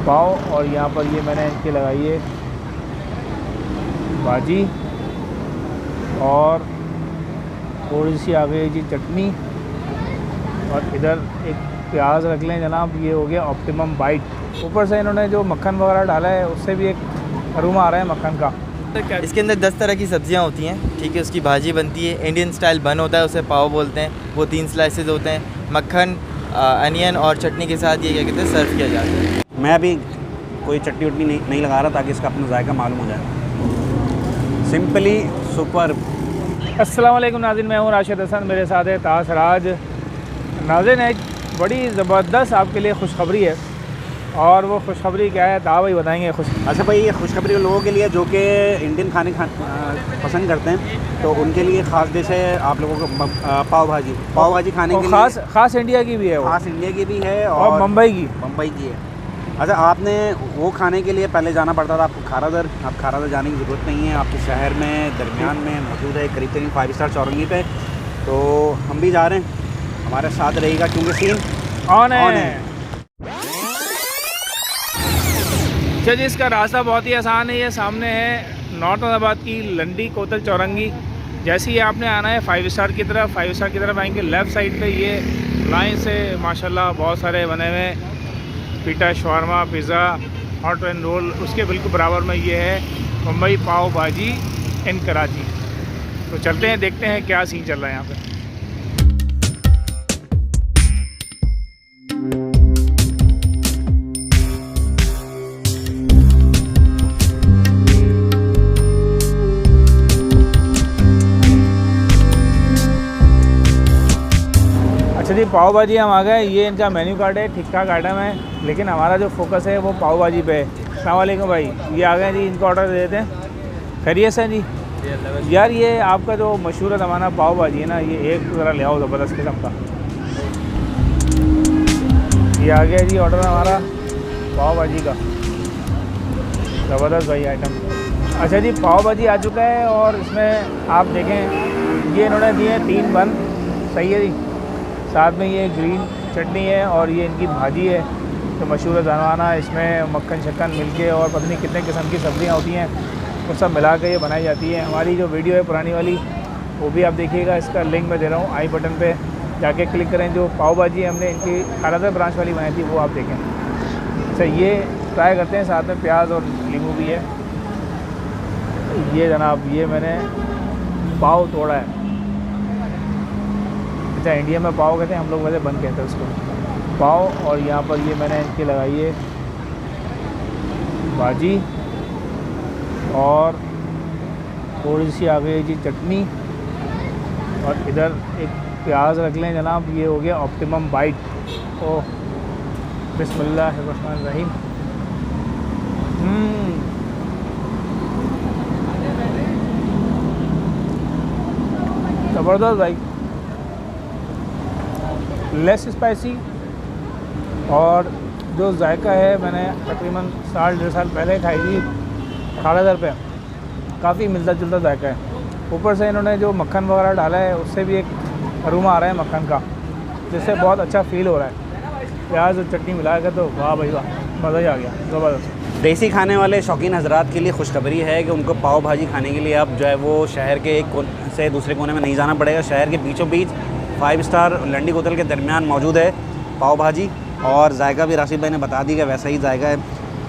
पाव और यहाँ पर ये मैंने इनकी लगाई है भाजी और थोड़ी सी आ गई जी चटनी और इधर एक प्याज रख लें जनाब। ये हो गया ऑप्टिमम बाइट। ऊपर से इन्होंने जो मक्खन वगैरह डाला है उससे भी एक अरोमा आ रहा है मक्खन का। इसके अंदर 10 तरह की सब्जियां होती हैं, ठीक है। उसकी भाजी बनती है, इंडियन स्टाइल बन होता है, उसे पाव बोलते हैं। वो 3 स्लाइसेस होते हैं, मक्खन, अनियन और चटनी के साथ ये क्या कहते हैं सर्व किया जाता है। मैं अभी कोई चटनी वटनी नहीं लगा रहा ताकि इसका अपना जायका मालूम हो जाए। Simply super. अस्सलाम वालेकुम नाज़रीन, मैं हूँ राशिद हसन, मेरे साथ है ताज राज। नाज़रीन एक बड़ी ज़बरदस्त आपके लिए खुशखबरी है और वो खुशखबरी क्या है ता भाई बताएंगे। अच्छा भाई, ये खुशखबरी उन लोगों के लिए जो कि इंडियन खाने पसंद करते हैं, तो उनके लिए ख़ास डिश है आप लोगों को पाव भाजी खाने के लिए। ख़ास इंडिया की भी है वो, ख़ास इंडिया की भी है और मुंबई की है। अच्छा, आपने वो खाने के लिए पहले जाना पड़ता था आपको खारादर। अब खारादर जाने की ज़रूरत नहीं है, आपके शहर में दरमियान में मौजूद है, करीब 5 स्टार चौरंगी पे। तो हम भी जा रहे हैं, हमारे साथ रहेगा क्योंकि सीन ऑन है। अच्छा जी, इसका रास्ता बहुत ही आसान है। ये सामने है नॉर्थ अहमदाबाद की लंडी कोतल चौरंगी। जैसे ही आपने आना है 5 स्टार की तरफ आएंगे, लेफ़्ट साइड पे ये लाइन से माशाल्लाह बहुत सारे बने हुए पिटा, shawarma, pizza, hot and role. उसके बिल्कुल बराबर में ये है मुंबई पाव भाजी इन कराची। तो चलते हैं, देखते हैं क्या सीन चल रहा है यहाँ पे। अच्छा जी, पाव भाजी हम आ गए। ये इनका मेन्यू कार्ड है, ठीक ठाक आइटम है, लेकिन हमारा जो फोकस है वो पाव भाजी पे है। अस्सलाम वालेकुम भाई, ये आ गए जी, इनको ऑर्डर दे देते हैं। खैरियत से जी। यार ये आपका जो मशहूर ज़माना पाव भाजी है ना, ये एक ज़रा ले आओ ज़बरदस्त किस्म का। ये आ गया जी ऑर्डर हमारा पाव भाजी का, ज़बरदस्त भाई आइटम। अच्छा जी, पाव भाजी आ चुका है और इसमें आप देखें ये इन्होंने दिए 3 बन, सही है जी। साथ में ये ग्रीन चटनी है और ये इनकी भाजी है तो मशहूर ज़माना। इसमें मक्खन शक्कन मिलके और पता नहीं कितने किस्म की सब्ज़ियाँ होती हैं, वो सब मिला के ये बनाई जाती है। हमारी जो वीडियो है पुरानी वाली वो भी आप देखिएगा, इसका लिंक मैं दे रहा हूँ, आई बटन पे जाके क्लिक करें। जो पाव भाजी हमने इनकी खारादर ब्रांच वाली बनाई थी वो आप देखें। अच्छा, ये ट्राई करते हैं, साथ में प्याज और नींबू भी है। ये जनाब, ये मैंने पाव तोड़ा है। अच्छा, इंडिया में पाव कहते हैं, हम लोग वैसे बन कहते हैं उसको पाव। और यहाँ पर ये मैंने इनकी लगाई है भाजी और थोड़ी सी आ गई जी चटनी और इधर एक प्याज रख लें जनाब। ये हो गया ऑप्टिमम बाइट। ओह बिस्मिल्लाहिर्रहमानिर्रहीम। ज़बरदस्त भाई, लेस स्पाइसी और जो जायका है मैंने तकरीबन 1.5 साल पहले खाई थी खारादर पे, काफ़ी मिलता जुलता जायका है। ऊपर से इन्होंने जो मक्खन वगैरह डाला है उससे भी एक अरोमा आ रहा है मक्खन का, जिससे बहुत अच्छा फ़ील हो रहा है। प्याज और चटनी मिला के तो वाह भाई वाह, मज़ा ही आ गया, ज़बरदस्त। देसी खाने वाले शौकीन हजरात के लिए खुशखबरी है कि उनको पाव भाजी खाने के लिए अब जो है वो शहर के एक कोने से दूसरे कोने में नहीं जाना पड़ेगा। शहर के बीचों बीच 5 स्टार लंडी कोतल के दरमियान मौजूद है पाव भाजी। और जायका भी राशिद भाई ने बता दी कि वैसा ही जायका है।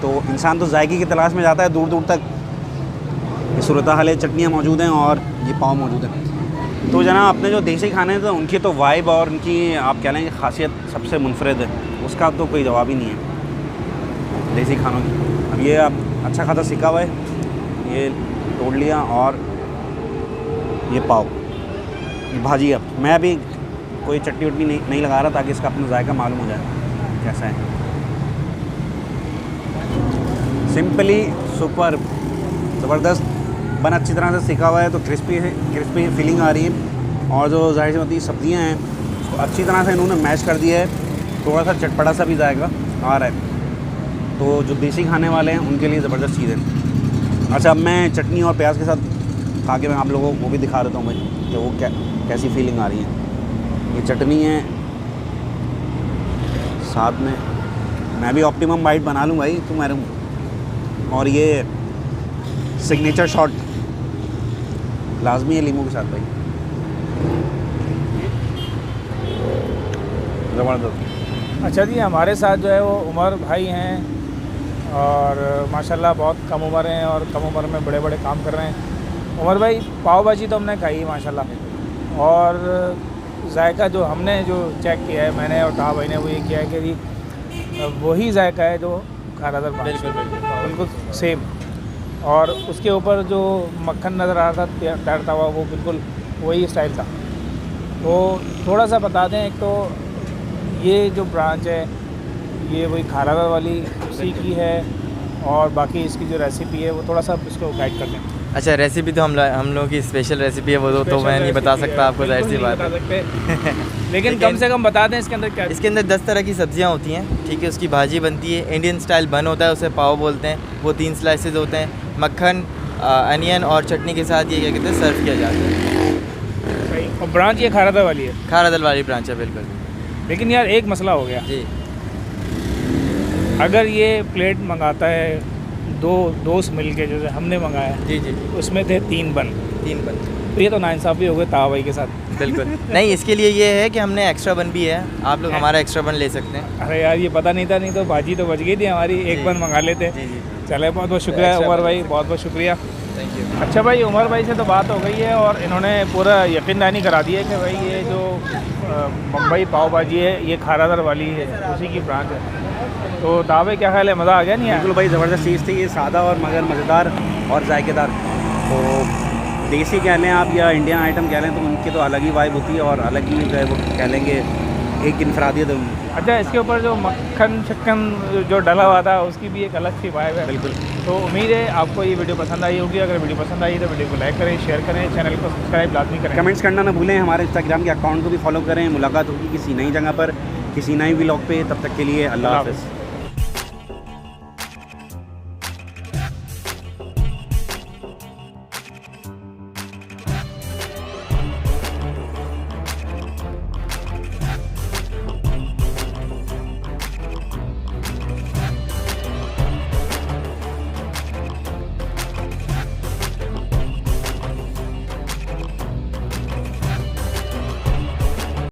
तो इंसान तो जायके की तलाश में जाता है दूर दूर तक। ये सूरत हाल है, चटनियाँ मौजूद हैं और ये पाव मौजूद है। तो जनाब, अपने जो देसी खाने हैं तो उनकी तो वाइब और उनकी आप कह लें खासियत सबसे मुनफरद है, उसका तो कोई जवाब ही नहीं है देसी खानों की। अब ये आप अच्छा खासा सिका हुआ है, ये तोड़ लिया और ये पाव भाजी। अब मैं अभी कोई चटनी वटनी नहीं लगा रहा ताकि इसका अपना जायका मालूम हो जाए कैसा है। सिंपली सुपर ज़बरदस्त। बन अच्छी तरह से सिका हुआ है तो क्रिस्पी फीलिंग आ रही है। और जो जाहिर सी होती सब्ज़ियाँ हैं उसको अच्छी तरह से इन्होंने मैश कर दिया है, थोड़ा सा चटपटा सा भी जाएगा आ रहा है। तो जो देसी खाने वाले हैं उनके लिए ज़बरदस्त चीज़ है। अच्छा, अब मैं चटनी और प्याज के साथ खा के मैं आप लोगों को वो भी दिखा देता हूँ भाई कि वो कैसी फीलिंग आ रही है। ये चटनी है, साथ में मैं भी ऑप्टिमम बाइट बना लूँ भाई, तुम मेरे। और ये सिग्नेचर शॉट लाजमी है लीमू के साथ भाई, ज़बरदस्त। अच्छा जी, हमारे साथ जो है वो उमर भाई हैं और माशाल्लाह बहुत कम उम्र हैं और कम उम्र में बड़े बड़े काम कर रहे हैं। उमर भाई, पाव भाजी तो हमने खाई माशाल्लाह, और जायका जो हमने जो चेक किया है, मैंने और ताहा भाई ने, वो ये किया है कि जी वही जायका है जो खारादर बिल्कुल सेम, और उसके ऊपर जो मक्खन नज़र आ रहा था तैरता हुआ वो बिल्कुल वही स्टाइल था। तो थोड़ा सा बता दें, एक तो ये जो ब्रांच है ये वही खारादर वाली उसी की है, और बाकी इसकी जो रेसिपी है वो थोड़ा सा इसको गाइड कर दें। अच्छा, रेसिपी तो हम लोगों की स्पेशल रेसिपी है, वो तो मैं नहीं बता सकता आपको, जाहिर सी बात है। लेकिन कम से कम बता दें इसके अंदर क्या। इसके अंदर 10 तरह की सब्जियां होती हैं, ठीक है। उसकी भाजी बनती है, इंडियन स्टाइल बन होता है, उसे पाव बोलते हैं। वो 3 स्लाइसेस होते हैं, मक्खन, अनियन और चटनी के साथ ये क्या कहते हैं सर्व किया जाता है। सही। और ब्रांच ये खारादर वाली है? खारादर वाली ब्रांच है, बिल्कुल। लेकिन यार एक मसला हो गया जी। अगर ये प्लेट मंगाता है दो दोस्त मिल के, जैसे हमने मंगाया, जी जी, उसमें थे 3 बन, तो ये तो नाइंसाफ़ी हो गए ताहा भाई के साथ। बिल्कुल नहीं, इसके लिए ये है कि हमने एक्स्ट्रा बन भी है, आप लोग हमारा एक्स्ट्रा बन ले सकते हैं। अरे यार ये पता नहीं था, नहीं तो भाजी तो बच गई थी हमारी, एक बन मंगा लेते। जी जी, चले, बहुत बहुत शुक्रिया उमर भाई, बहुत बहुत शुक्रिया। Thank you. अच्छा भाई, उमर भाई से तो बात हो गई है और इन्होंने पूरा यकीन दहानी करा दी है कि भाई ये जो मुंबई पाव भाजी है ये खारादर वाली है, उसी की ब्रांच है। तो दावे क्या ख्याल है, मज़ा आ गया नहीं यार? बिल्कुल भाई, ज़बरदस्त चीज़ थी ये, सादा और मगर मज़ेदार और जायकेदार। तो देसी कह लें आप या इंडियन आइटम कह लें, तो उनकी तो अलग ही वाइब होती है और अलग ही जो है वो कह लेंगे एक इनफरादियत है उनकी। अच्छा, इसके ऊपर जो मक्खन शक्कन जो डला हुआ था उसकी भी एक अलग सी वाइब है। बिल्कुल। तो उम्मीद है आपको ये वीडियो पसंद आई होगी। अगर वीडियो पसंद आई तो वीडियो को लाइक करें, शेयर करें, चैनल को सब्सक्राइब लाजमी करें, कमेंट्स करना ना भूलें, हमारे इंस्टाग्राम के अकाउंट को भी फॉलो करें। मुलाकात होगी किसी नई जगह पर, किसी नई व्लॉग पे, तब तक के लिए अल्लाह हाफ़िज़।